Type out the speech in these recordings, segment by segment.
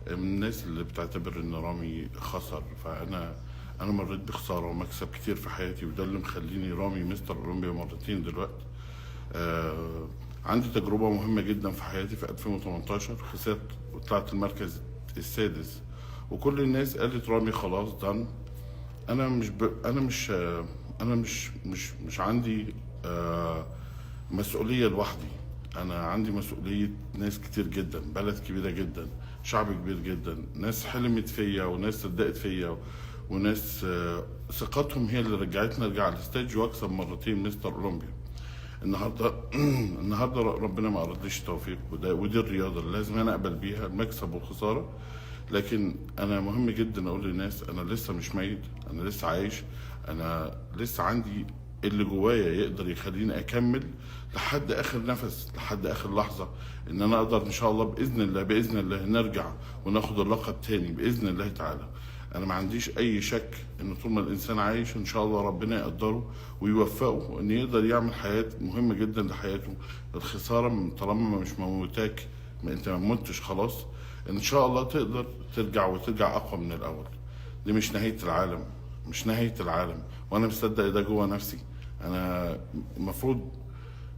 من الناس اللي بتعتبر ان رامي خسر. انا مريت بخساره ومكسب كتير في حياتي، وده اللي مخليني رامي مستر اولمبيا مرتين دلوقتي. عندي تجربه مهمه جدا في حياتي. في 2018 خسرت وطلعت المركز السادس، وكل الناس قالت رامي خلاص دان. انا مش ب... انا مش انا مش عندي مسؤوليه لوحدي. انا عندي مسؤوليه ناس كتير جدا، بلد كبيره جدا، شعب كبير جدا، ناس حلمت فيا وناس صدقت فيا وناس ثقتهم هي اللي رجعتني ارجع على الستيج واكسب مرتين مستر اولمبيا. النهارده النهارده ربنا ما اردليش توفيق، ودي الرياضه اللي لازم انا اقبل بيها المكسب والخساره. لكن انا مهم جدا اقول للناس انا لسه مش ميت، انا لسه عايش، انا لسه عندي اللي جوايا يقدر يخليني اكمل لحد اخر نفس، لحد اخر لحظه، ان انا اقدر ان شاء الله باذن الله باذن الله نرجع وناخد اللقب تاني باذن الله تعالى. انا ما عنديش اي شك ان طول ما الانسان عايش ان شاء الله ربنا يقدره ويوفقه ان يقدر يعمل حياه مهمه جدا لحياته. الخساره طالما مش موتاك، ما انت ما متش خلاص، ان شاء الله تقدر ترجع وترجع اقوى من الاول. دي مش نهايه العالم، مش نهايه العالم، وانا مصدق ده جوه نفسي. انا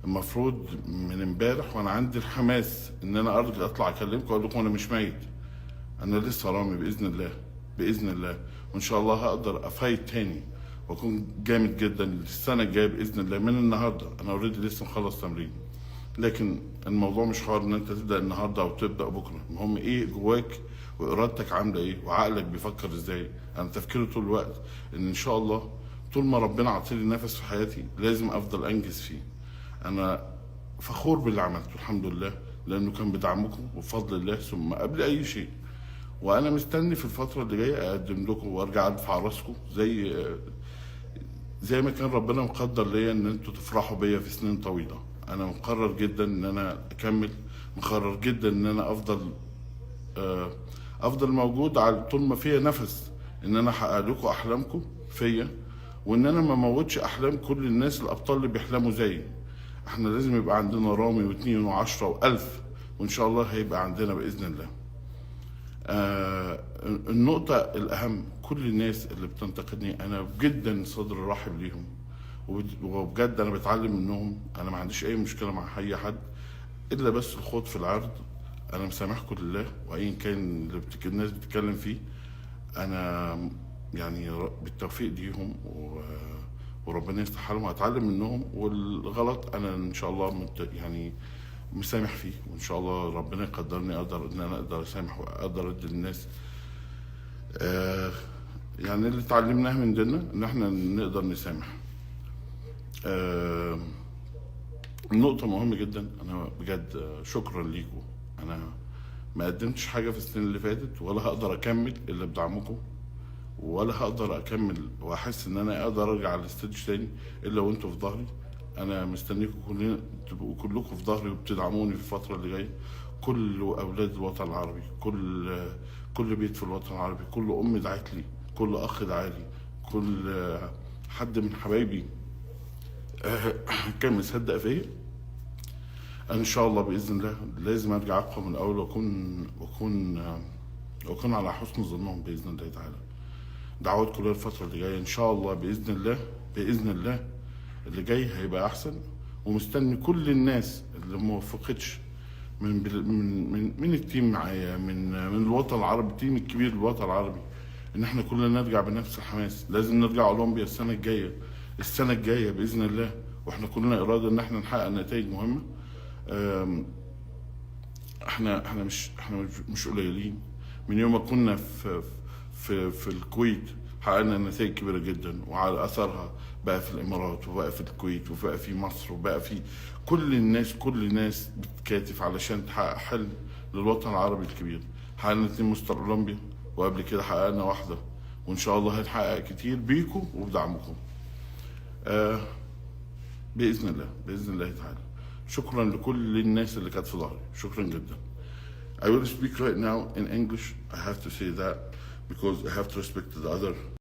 المفروض من امبارح وانا عندي الحماس ان انا ارجع اطلع اكلمكم واقول لكم انا مش ميت، انا لسه رامي باذن الله باذن الله. وان شاء الله هقدر افايت تاني واكون جامد جدا السنه الجايه باذن الله. من النهارده انا اوريدي لسه مخلص تمرين، لكن الموضوع مش حوار ان انت تبدا النهارده او تبدا بكره. المهم ايه جواك وارادتك عامله ايه وعقلك بيفكر ازاي. انا تفكيري طول الوقت ان شاء الله طول ما ربنا عطيلي نفس في حياتي لازم افضل انجز فيه. انا فخور باللي عملته الحمد لله، لانه كان بدعمكم وبفضل الله ثم قبل اي شيء. وانا مستني في الفتره اللي جايه اقدم لكم وارجع ادفع راسكم زي ما كان ربنا مقدر ليا ان انتوا تفرحوا بيا في سنين طويله. انا مقرر جدا ان انا اكمل، مقرر جدا ان انا افضل موجود على طول ما فيا نفس، ان انا احقق لكم احلامكم فيا، وان انا ما موتش احلام كل الناس الابطال اللي بيحلموا زيي. احنا لازم يبقى عندنا رامي واثنين وعشرة والف، وان شاء الله هيبقى عندنا باذن الله. النقطة الأهم، كل الناس اللي بتنتقدني أنا جدا صدر رحب ليهم، وبجد أنا بتعلم منهم. أنا ما عنديش أي مشكلة مع أي حد إلا بس الخوض في العرض. أنا مسامحكم لله، وأيا كان اللي الناس بتتكلم فيه أنا يعني بالتوفيق ليهم وربنا يصلح حالهم. هتعلم منهم، والغلط أنا إن شاء الله يعني مسامح فيه، وان شاء الله ربنا يقدرني اقدر اسامح واقدر ادي للناس يعني اللي اتعلمناه من ديننا ان احنا نقدر نسامح. النقطة مهمة جدا. انا بجد شكرا ليكم. انا ما قدمتش حاجة في السنين اللي فاتت ولا هقدر اكمل الا بدعمكم، ولا هقدر اكمل واحس ان انا اقدر ارجع على الستيج تاني الا وانتوا في ظهري. انا مستنيكم كلنا تبقوا كلكم في ظهري وبتدعموني في الفتره اللي جايه. كل اولاد الوطن العربي، كل بيت في الوطن العربي، كل ام دعت لي، كل اخ دعا لي، كل حد من حبايبي كان مصدق فيا. ان شاء الله باذن الله لازم ارجع اقوى من الاول واكون على حسن ظنهم باذن الله تعالى. دعوات كل الفتره اللي جايه ان شاء الله باذن الله باذن الله اللي جاي هيبقى احسن. ومستني كل الناس اللي ما وفقتش من التيم معايا، من الوطن العربي، التيم الكبير للوطن العربي، ان احنا كلنا نرجع بنفس الحماس. لازم نرجع اولمبيا السنه الجايه باذن الله، واحنا كلنا اراده ان احنا نحقق نتائج مهمه. احنا مش قليلين. من يوم ما كنا في الكويت حققنا نتائج كبيره جدا، وعلى اثرها بقى في الامارات وبقى في الكويت وبقى في مصر وبقى في كل الناس بتكاتف علشان تحقق حلم للوطن العربي الكبير. حققنا 2 مستر اولمبيا، وقبل كده حققنا واحده، وان شاء الله هنحقق كتير بيكم وبدعمكم باذن الله باذن الله تعالى. شكرا لكل الناس اللي كانت في ظهري، شكرا جدا. I will speak right now in English. I have to say that because I have to respect the other